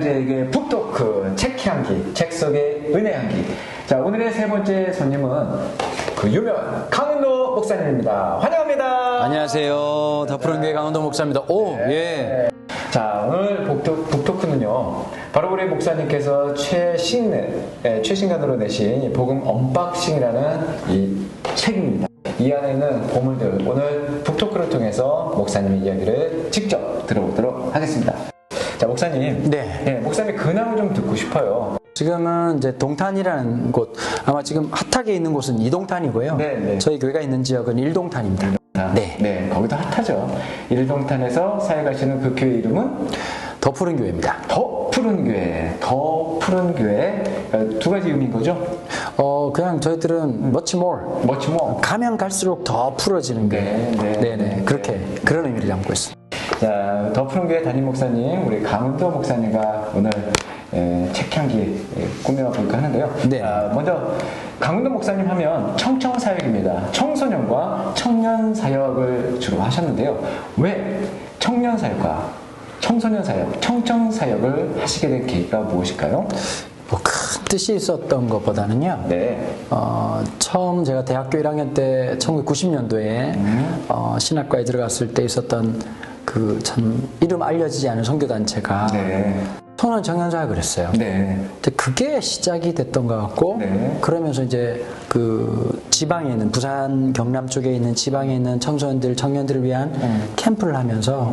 은양제에게 북토크 책 향기, 책 속의 은혜 향기. 자, 오늘의 세 번째 손님은 그 유명한 강은도 목사님입니다. 환영합니다. 안녕하세요. 더 푸른 교회 강은도 목사입니다. 오, 예. 자, 오늘 북토크는요, 바로 우리 목사님께서 최신간으로 내신 복음 언박싱이라는 이 책입니다. 이 안에 있는 보물들, 오늘 북토크를 통해서 목사님의 이야기를 직접 들어보도록 하겠습니다. 자, 목사님. 네. 목사님 근황을 좀 듣고 싶어요. 지금은 이제 동탄이라는 곳, 아마 지금 핫하게 있는 곳은 이동탄이고요. 네. 저희 교회가 있는 지역은 일동탄입니다. 네, 거기도 핫하죠. 일동탄에서 사역하시는 그 교회 이름은 더 푸른 교회입니다. 더 푸른 교회. 더 푸른 교회. 두 가지 의미인 거죠? 그냥 저희들은 much more. 가면 갈수록 더 풀어지는 교회. 네. 그렇게 그런 의미를 담고 있습니다. 자, 더 푸른 교회 담임 목사님, 우리 강은도 목사님과 오늘 책향기 꾸며볼까 하는데요. 네. 먼저 강은도 목사님 하면 청청사역입니다. 청소년과 청년 사역을 주로 하셨는데요. 왜 청년 사역과 청소년 사역, 청청사역을 하시게 된 계기가 무엇일까요? 큰 뜻이 있었던 것보다는요. 네. 처음 제가 대학교 1학년 때 1990년도에 신학과에 들어갔을 때 있었던 그 참 이름 알려지지 않은 선교단체가 청년 청년 사역을 했어요. 네. 근데 그게 시작이 됐던 것 같고, 그러면서 이제 그 지방에 있는 부산 경남 쪽에 있는 지방에 있는 청소년들 청년들을 위한 캠프를 하면서.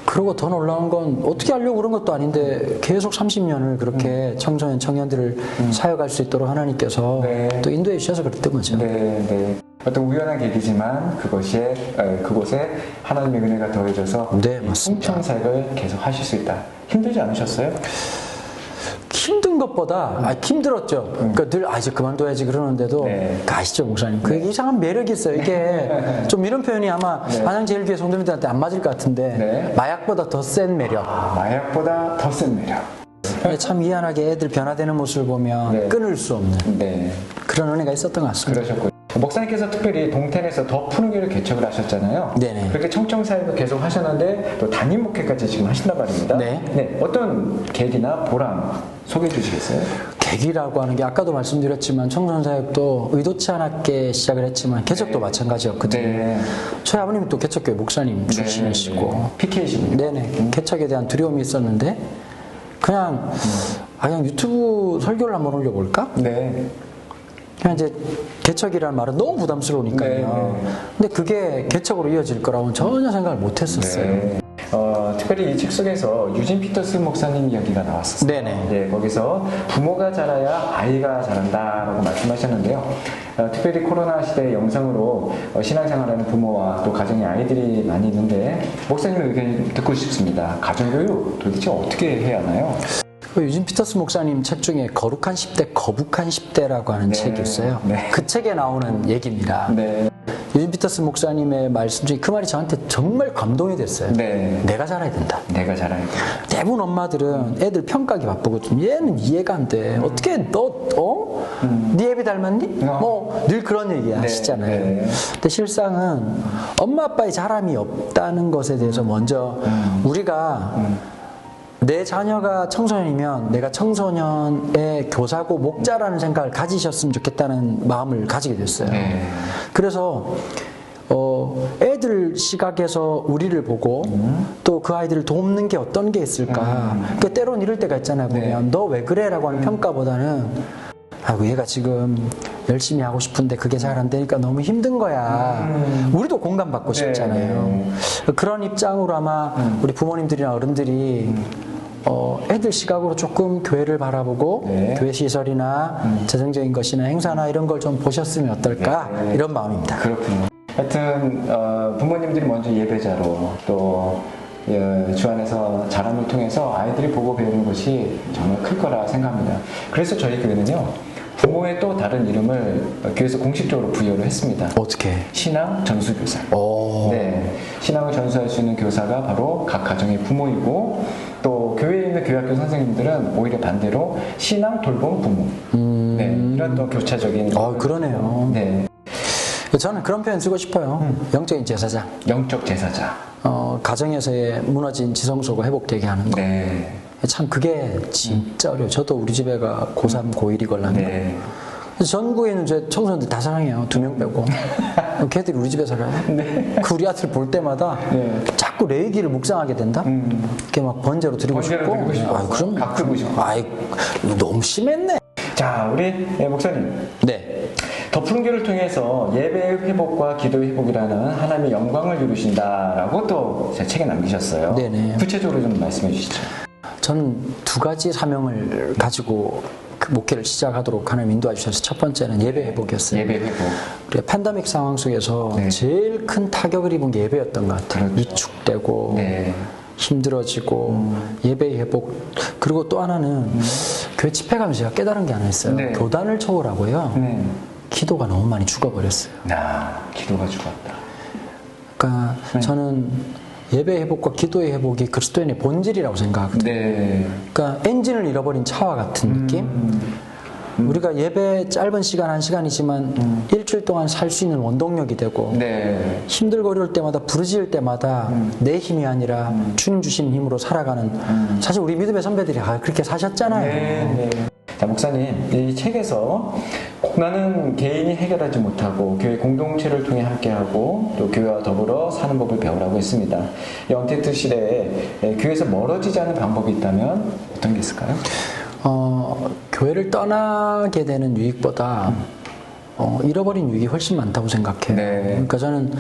그리고 더 놀라운 건 어떻게 하려고 그런 것도 아닌데 계속 30년을 그렇게 청소년 청년들을 사역할 수 있도록 하나님께서 또 인도해 주셔서 그랬던 거죠. 네. 어떤 우연한 계기지만 그곳에 하나님의 은혜가 더해져서 청청사역을 계속 하실 수 있다. 힘들지 않으셨어요? 힘든 것보다 힘들었죠. 그러니까 늘 이제 그만둬야지 그러는데도 아시죠 목사님? 그게 이상한 매력이 있어요. 이게 좀 이런 표현이 아마 한양제일교회 성도님들한테 안 맞을 것 같은데 마약보다 더 센 매력. 마약보다 더 센 매력. 참 희한하게 애들 변화되는 모습을 보면 끊을 수 없는 그런 은혜가 있었던 것 같습니다. 그러셨군요. 목사님께서 특별히 동탄에서 더 푸른 교회를 개척을 하셨잖아요. 네네. 그렇게 청청사역을 계속 하셨는데 또 담임 목회까지 지금 하신단 말입니다. 네. 어떤 계기나 보람 소개해 주시겠어요? 계기라고 하는 게 아까도 말씀드렸지만 청소년 사역도 의도치 않게 시작을 했지만 개척도 마찬가지였거든요. 저희 아버님이 또 개척교회 목사님 출신이시고 PK이십니다. 네네. 개척에 대한 두려움이 있었는데 그냥 유튜브 설교를 한번 올려볼까? 그냥 이제 개척이라는 말은 너무 부담스러우니까요. 근데 그게 개척으로 이어질 거라고는 전혀 생각을 못 했었어요. 특별히 이 책 속에서 유진 피터스 목사님 이야기가 나왔었어요. 거기서 부모가 자라야 아이가 자란다라고 말씀하셨는데요. 특별히 코로나 시대 영상으로 신앙생활하는 부모와 또 가정의 아이들이 많이 있는데 목사님의 의견 듣고 싶습니다. 가정교육 도대체 어떻게 해야 하나요? 유진 피터스 목사님 책 중에 거룩한 10대, 거북한 10대라고 하는 책이 있어요. 그 책에 나오는 얘기입니다. 유진 피터스 목사님의 말씀 중에 그 말이 저한테 정말 감동이 됐어요. 내가 잘해야 된다. 내가 잘해야 된다. 대부분 엄마들은 애들 평가하기 바쁘거든. 얘는 이해가 안 돼. 어떻게 네 애비 닮았니? 늘 그런 얘기 하시잖아요. 근데 실상은 엄마 아빠의 자랑이 없다는 것에 대해서 먼저 우리가 내 자녀가 청소년이면 내가 청소년의 교사고 목자라는 생각을 가지셨으면 좋겠다는 마음을 가지게 됐어요. 그래서 애들 시각에서 우리를 보고 또 그 아이들을 돕는 게 어떤 게 있을까. 그러니까 때론 이럴 때가 있잖아요. 보면 너 왜 그래? 라고 하는 평가보다는 얘가 지금 열심히 하고 싶은데 그게 잘 안 되니까 너무 힘든 거야. 우리도 공감받고 싶잖아요. 그런 입장으로 아마 우리 부모님들이나 어른들이 애들 시각으로 조금 교회를 바라보고 교회 시설이나 재정적인 것이나 행사나 이런 걸 좀 보셨으면 어떨까 이런 마음입니다. 그렇군요. 하여튼 부모님들이 먼저 예배자로 또 주 안에서 자람을 통해서 아이들이 보고 배우는 것이 정말 클 거라 생각합니다. 그래서 저희 교회는요 부모의 또 다른 이름을 교회에서 공식적으로 부여를 했습니다. 어떻게? 신앙 전수교사. 신앙을 전수할 수 있는 교사가 바로 각 가정의 부모이고 또 교회에 있는 교회학교 선생님들은 오히려 반대로 신앙 돌봄 부모. 이런 또 교차적인. 그러네요. 저는 그런 표현 쓰고 싶어요. 영적인 제사장. 영적 제사장. 가정에서의 무너진 지성소가 회복되게 하는 거. 참 그게 진짜 어려워요. 저도 우리 집애가 고3, 고1이걸라니까. 네. 전국에 있는 제 청소년들 다 사랑해요. 2명 빼고. 걔들이 우리 집에 살아요. 네. 그 우리 아들 볼 때마다 네. 자꾸 레이기를 묵상하게 된다? 그게 막 번제로 드리고 싶고. 그럼 갚고 싶고. 아이, 너무 심했네. 자, 우리 목사님. 네. 덮은교를 통해서 예배의 회복과 기도의 회복이라는 하나님의 영광을 이루신다라고 또 제 책에 남기셨어요. 네네. 구체적으로 좀 말씀해 주시죠. 저는 두 가지 사명을 가지고 그 목회를 시작하도록 하나님 인도해 주셔서 첫 번째는 예배 회복이었어요. 예배 회복. 그래, 팬데믹 상황 속에서 네. 제일 큰 타격을 입은 게 예배였던 것 같아요. 그렇죠. 위축되고 네. 힘들어지고 예배 회복. 그리고 또 하나는 교회 집회 가면서 제가 깨달은 게 하나 있어요. 네. 교단을 초월하고요. 네. 기도가 너무 많이 죽어버렸어요. 기도가 죽었다. 그러니까 저는 예배 회복과 기도의 회복이 그리스도인의 본질이라고 생각하거든요. 네. 그러니까 엔진을 잃어버린 차와 같은 느낌? 우리가 예배 짧은 시간 1시간이지만 일주일 동안 살 수 있는 원동력이 되고 네. 힘들고 어려울 때마다 부르짖을 때마다 내 힘이 아니라 주님 주신 힘으로 살아가는 사실 우리 믿음의 선배들이 그렇게 사셨잖아요. 네. 자, 목사님, 이 책에서 고난은 개인이 해결하지 못하고 교회 공동체를 통해 함께하고 또 교회와 더불어 사는 법을 배우라고 했습니다. 이 언택트 시대에 교회에서 멀어지지 않는 방법이 있다면 어떤 게 있을까요? 교회를 떠나게 되는 유익보다 잃어버린 유익이 훨씬 많다고 생각해요. 네. 그러니까 저는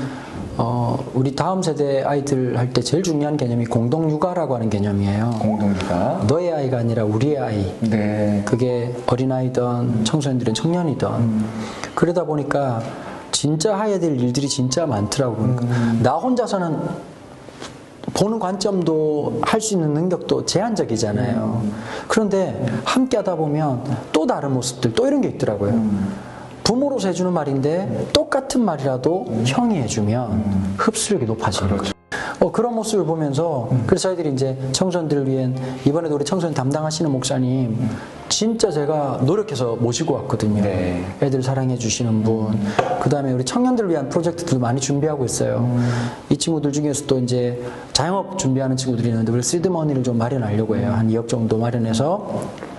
우리 다음 세대 아이들 할 때 제일 중요한 개념이 공동육아라고 하는 개념이에요. 공동육아. 너의 아이가 아니라 우리의 아이. 네. 그게 어린아이든 청소년들은 청년이든 그러다 보니까 진짜 해야 될 일들이 진짜 많더라고요. 그러니까 나 혼자서는 보는 관점도 할 수 있는 능력도 제한적이잖아요. 그런데 함께 하다 보면 또 다른 모습들 또 이런 게 있더라고요. 부모로서 해주는 말인데 똑같은 말이라도 형이 해주면 흡수력이 높아지는 거죠. 그런 모습을 보면서 그래서 저희들이 이제 청소년들을 위해 이번에도 우리 청소년 담당하시는 목사님 진짜 제가 노력해서 모시고 왔거든요. 네. 애들 사랑해 주시는 분. 그 다음에 우리 청년들을 위한 프로젝트도 많이 준비하고 있어요. 이 친구들 중에서도 이제 자영업 준비하는 친구들이 있는데 우리 시드머니를 좀 마련하려고 해요. 한 2억 정도 마련해서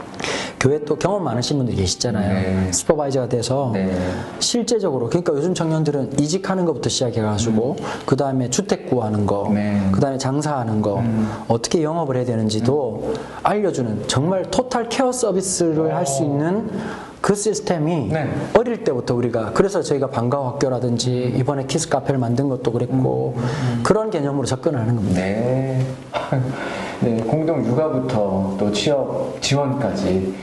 교회 또 경험 많으신 분들이 계시잖아요. 네. 슈퍼바이저가 돼서 네. 실제적으로 그러니까 요즘 청년들은 이직하는 것부터 시작해가지고 그 다음에 주택 구하는 거, 네. 그 다음에 장사하는 거, 어떻게 영업을 해야 되는지도 알려주는 정말 토탈 케어 서비스를 할 수 있는 그 시스템이 네. 어릴 때부터 우리가 그래서 저희가 방과후 학교라든지 이번에 키스 카페를 만든 것도 그랬고 그런 개념으로 접근하는 겁니다. 네. 네, 공동 육아부터 또 취업 지원까지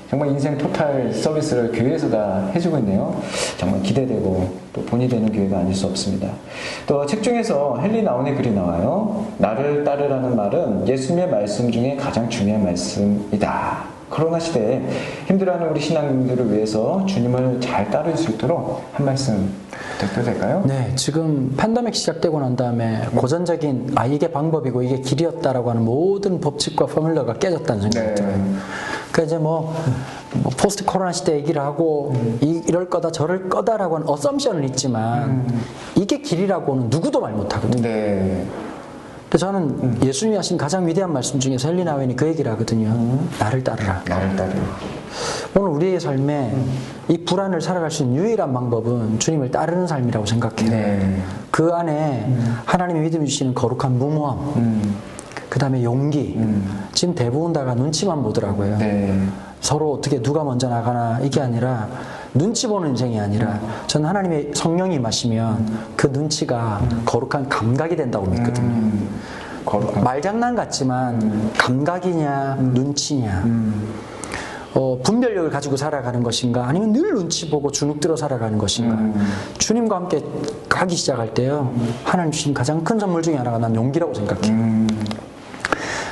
정말 인생 토탈 서비스를 교회에서 다 해주고 있네요. 정말 기대되고 또 본이 되는 교회가 아닐 수 없습니다. 또 책 중에서 헨리 나운의 글이 나와요. 나를 따르라는 말은 예수님의 말씀 중에 가장 중요한 말씀이다. 코로나 시대에 힘들어하는 우리 신앙인들을 위해서 주님을 잘 따를 수 있도록 한 말씀 부탁드려도 될까요? 네, 지금 팬데믹 시작되고 난 다음에 고전적인 이게 방법이고 이게 길이었다라고 하는 모든 법칙과 포뮬러가 깨졌다는 생각이 들어요. 그러니까 이제 뭐 포스트 코로나 시대 얘기를 하고 이럴 거다 저럴 거다라고 하는 어썸션은 있지만 이게 길이라고는 누구도 말 못하거든요. 네. 근데 저는 예수님이 하신 가장 위대한 말씀 중에서 헨리 나웬이 그 얘기를 하거든요. 나를 따르라. 나를 따르라. 오늘 우리의 삶에 이 불안을 살아갈 수 있는 유일한 방법은 주님을 따르는 삶이라고 생각해요. 네. 그 안에 하나님이 믿음 주시는 거룩한 무모함, 그 다음에 용기. 지금 대부분 다가 눈치만 보더라고요. 네. 서로 어떻게 누가 먼저 나가나 이게 아니라 눈치 보는 인생이 아니라 저는 하나님의 성령이 임하시면 그 눈치가 거룩한 감각이 된다고 믿거든요. 거룩한 말장난 같지만 감각이냐 눈치냐 분별력을 가지고 살아가는 것인가 아니면 늘 눈치 보고 주눅 들어 살아가는 것인가 주님과 함께 가기 시작할 때요 하나님 주신 가장 큰 선물 중에 하나가 난 용기라고 생각해요.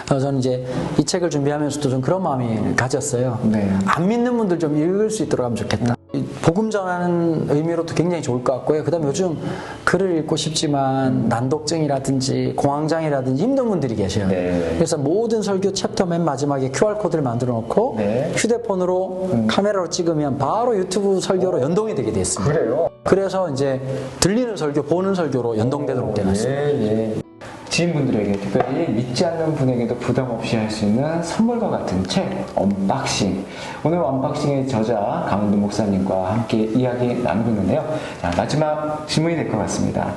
저는 이제 이 책을 준비하면서도 좀 그런 마음이 가졌어요. 네. 안 믿는 분들 좀 읽을 수 있도록 하면 좋겠다. 복음 전하는 의미로도 굉장히 좋을 것 같고요. 그 다음에 요즘 글을 읽고 싶지만 난독증이라든지 공황장애라든지 힘든 분들이 계셔요. 네. 그래서 모든 설교 챕터 맨 마지막에 QR코드를 만들어 놓고 네. 휴대폰으로 카메라로 찍으면 바로 유튜브 설교로 연동이 되게 돼 있습니다. 그래요? 그래서 이제 들리는 설교, 보는 설교로 연동되도록 되어 놨습니다. 예. 지인분들에게 특별히 믿지 않는 분에게도 부담 없이 할 수 있는 선물과 같은 책 언박싱. 오늘 언박싱의 저자 강은도 목사님과 함께 이야기 나누고 있는데요. 자, 마지막 질문이 될 것 같습니다.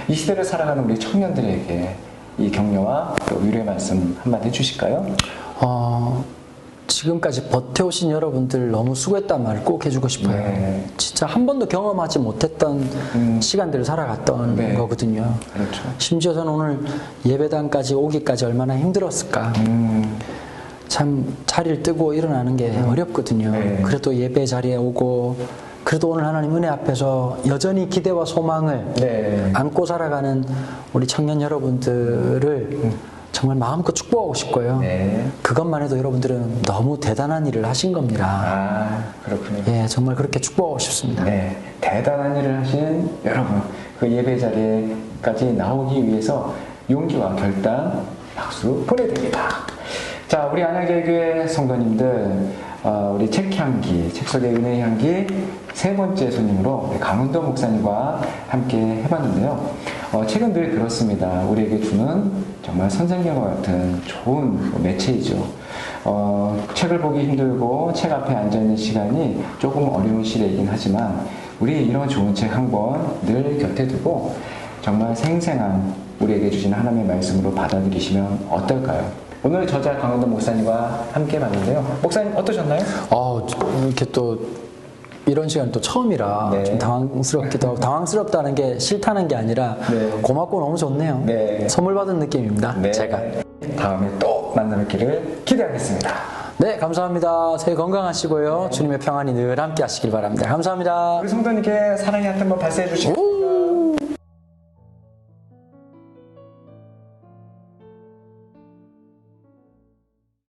이 시대를 살아가는 우리 청년들에게 이 격려와 또 위로의 말씀 한마디 해주실까요? 지금까지 버텨오신 여러분들 너무 수고했다는 말을 꼭 해주고 싶어요. 네. 진짜 한 번도 경험하지 못했던 시간들을 살아갔던 네. 거거든요. 그렇죠. 심지어 저는 오늘 예배당까지 오기까지 얼마나 힘들었을까. 참 자리를 뜨고 일어나는 게 어렵거든요. 네. 그래도 예배 자리에 오고 그래도 오늘 하나님 은혜 앞에서 여전히 기대와 소망을 네. 안고 살아가는 우리 청년 여러분들을 정말 마음껏 축복하고 싶고요. 네. 그것만 해도 여러분들은 너무 대단한 일을 하신 겁니다. 아, 그렇군요. 예, 정말 그렇게 축복하고 싶습니다. 네, 대단한 일을 하신 여러분, 그 예배 자리에까지 나오기 위해서 용기와 결단, 박수 보내드립니다. 자, 우리 안양제교회 성도님들, 우리 책향기, 책 속의 은혜의 향기 세 번째 손님으로 강은도 목사님과 함께 해봤는데요. 책은 늘 그렇습니다. 우리에게 주는 정말 선생님과 같은 좋은 매체이죠. 책을 보기 힘들고 책 앞에 앉아있는 시간이 조금 어려운 시대이긴 하지만 우리 이런 좋은 책 한 권 늘 곁에 두고 정말 생생한 우리에게 주신 하나님의 말씀으로 받아들이시면 어떨까요? 오늘 저자 강은도 목사님과 함께 봤는데요. 목사님 어떠셨나요? 이렇게 또 이런 시간 또 처음이라 네. 좀 당황스럽기도 하고 당황스럽다는 게 싫다는 게 아니라 네. 고맙고 너무 좋네요. 네. 선물 받은 느낌입니다. 네. 제가. 다음에 또 만나뵙기를 기대하겠습니다. 네, 감사합니다. 새해 건강하시고요. 주님의 평안이 늘 함께 하시길 바랍니다. 감사합니다. 우리 성도님께 사랑의 하트 한번 발사해 주시고